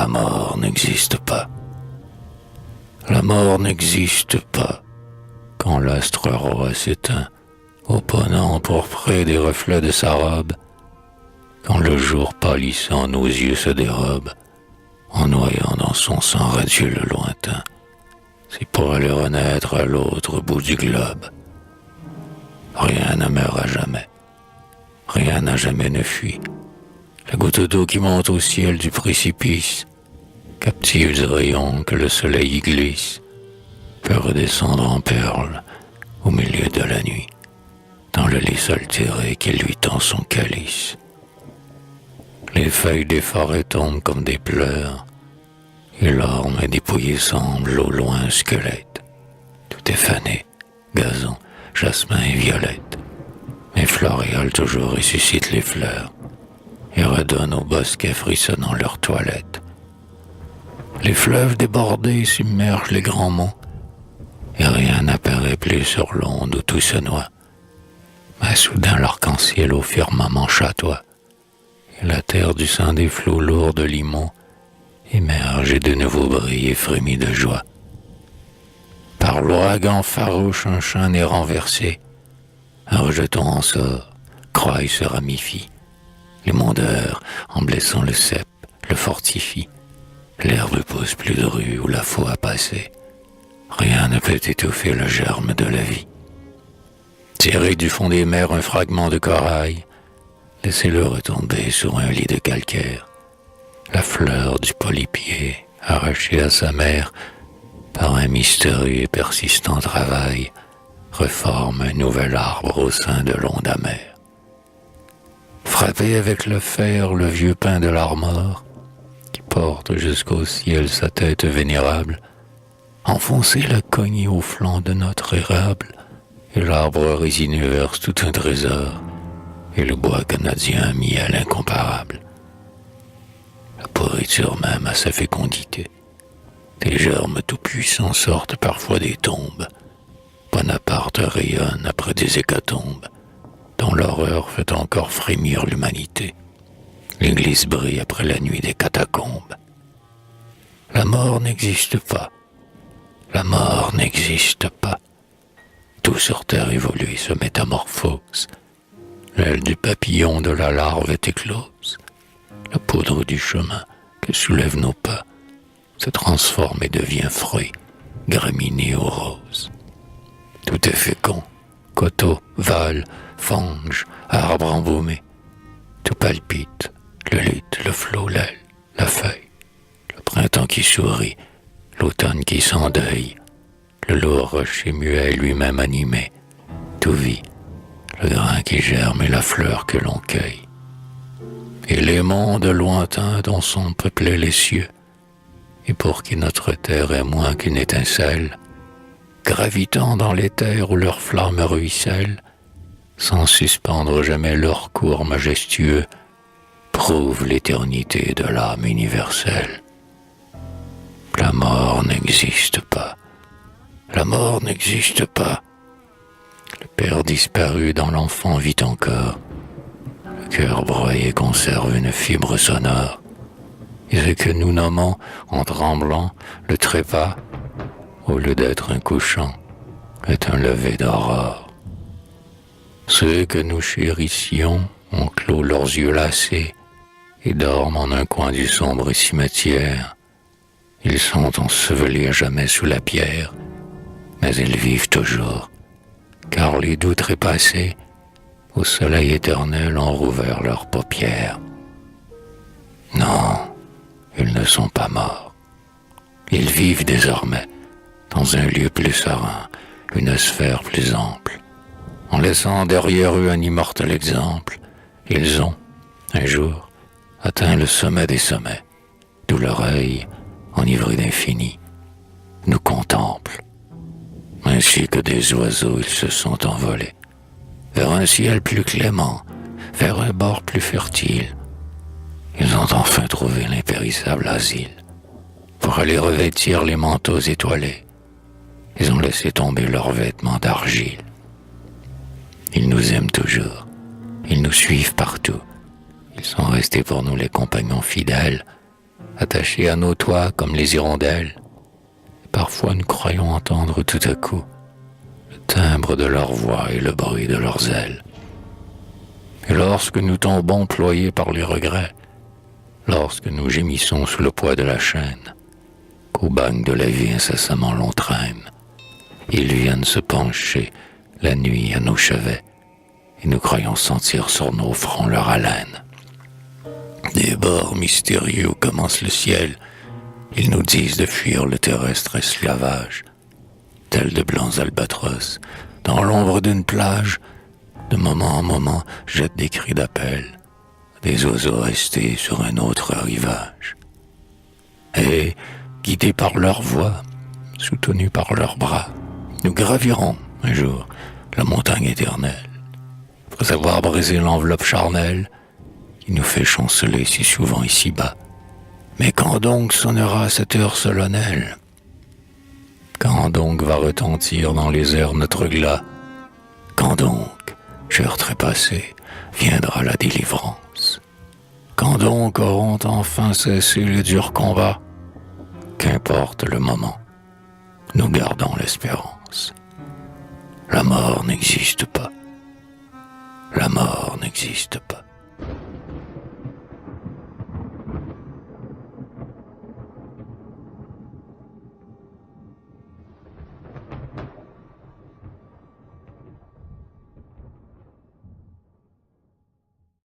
La mort n'existe pas. La mort n'existe pas. Quand l'astre roi s'éteint, au ponant pourpré des reflets de sa robe, quand le jour pâlissant nos yeux se dérobe, en noyant dans son sang radieux le lointain, c'est pour aller renaître à l'autre bout du globe. Rien ne meurt à jamais, rien n'a jamais ne fuit. La goutte d'eau qui monte au ciel du précipice, captive du rayon que le soleil y glisse, peut redescendre en perles au milieu de la nuit, dans le lys altéré qui lui tend son calice. Les feuilles des forêts tombent comme des pleurs, et l'orme dépouillé semble au loin un squelette. Tout est fané, gazon, jasmin et violette, mais Floréal toujours ressuscite les fleurs et redonne aux bosquets frissonnant leurs toilettes. Les fleuves débordés submergent les grands monts, et rien n'apparaît plus sur l'onde où tout se noie. Mais soudain l'arc-en-ciel au firmament chatoie, et la terre du sang des flots lourds de limon émerge et de nouveau brille et frémit de joie. Par l'ouragan farouche un chêne est renversé, un rejeton en sort, croix et se ramifie. Les mondeurs, en blessant le cep, le fortifient. L'herbe pousse plus drue où la faux a passé. Rien ne peut étouffer le germe de la vie. Tirez du fond des mers un fragment de corail, laissez-le retomber sur un lit de calcaire. La fleur du polypier, arrachée à sa mère par un mystérieux et persistant travail, reforme un nouvel arbre au sein de l'onde amère. Frappez avec le fer le vieux pin de l'armor, qui porte jusqu'au ciel sa tête vénérable, enfoncez-le cogné au flanc de notre érable, et l'arbre résineux verse tout un trésor, et le bois canadien mis à l'incomparable. La pourriture même a sa fécondité. Des germes tout-puissants sortent parfois des tombes. Bonaparte rayonne après des hécatombes, dont l'horreur fait encore frémir l'humanité. L'église brille après la nuit des catacombes. La mort n'existe pas. La mort n'existe pas. Tout sur terre évolue et se métamorphose. L'aile du papillon de la larve est éclose. La poudre du chemin que soulèvent nos pas se transforme et devient fruit, graminé aux roses. Tout est fécond, coteau, val, fange, arbre embaumé. Tout palpite, le luth, le flot, l'aile, la feuille, le printemps qui sourit, l'automne qui s'endeuille, le lourd rocher muet lui-même animé. Tout vit, le grain qui germe et la fleur que l'on cueille. Et les mondes lointains dont sont peuplés les cieux, et pour qui notre terre est moins qu'une étincelle, gravitant dans les terres où leurs flammes ruissellent, sans suspendre jamais leur cours majestueux, prouvent l'éternité de l'âme universelle. La mort n'existe pas. La mort n'existe pas. Le père disparu dans l'enfant vit encore. Le cœur broyé conserve une fibre sonore. Et ce que nous nommons, en tremblant, le trépas, au lieu d'être un couchant, est un lever d'aurore. Ceux que nous chérissions ont clos leurs yeux lassés et dorment en un coin du sombre cimetière. Ils sont ensevelis à jamais sous la pierre, mais ils vivent toujours, car les doux trépassés, au soleil éternel, ont rouvert leurs paupières. Non, ils ne sont pas morts. Ils vivent désormais dans un lieu plus serein, une sphère plus ample. En laissant derrière eux un immortel exemple, ils ont, un jour, atteint le sommet des sommets, d'où l'oreille, enivrée d'infini, nous contemple. Ainsi que des oiseaux, ils se sont envolés, vers un ciel plus clément, vers un bord plus fertile. Ils ont enfin trouvé l'impérissable asile, pour aller revêtir les manteaux étoilés. Ils ont laissé tomber leurs vêtements d'argile. Ils nous aiment toujours, ils nous suivent partout. Ils sont restés pour nous les compagnons fidèles, attachés à nos toits comme les hirondelles. Et parfois nous croyons entendre tout à coup le timbre de leur voix et le bruit de leurs ailes. Et lorsque nous tombons ployés par les regrets, lorsque nous gémissons sous le poids de la chaîne, qu'au bagne de la vie incessamment l'on traîne, ils viennent se pencher la nuit à nos chevets, et nous croyons sentir sur nos fronts leur haleine. Des bords mystérieux où commence le ciel, ils nous disent de fuir le terrestre esclavage, tels de blancs albatros, dans l'ombre d'une plage, de moment en moment jettent des cris d'appel, des oiseaux restés sur un autre rivage. Et, guidés par leur voix, soutenus par leurs bras, nous gravirons un jour la montagne éternelle, après avoir brisé l'enveloppe charnelle qui nous fait chanceler si souvent ici-bas. Mais quand donc sonnera cette heure solennelle? Quand donc va retentir dans les airs notre glas? Quand donc, cher trépassé, viendra la délivrance? Quand donc auront enfin cessé les durs combats? Qu'importe le moment, nous gardons l'espérance. La mort n'existe pas. La mort n'existe pas.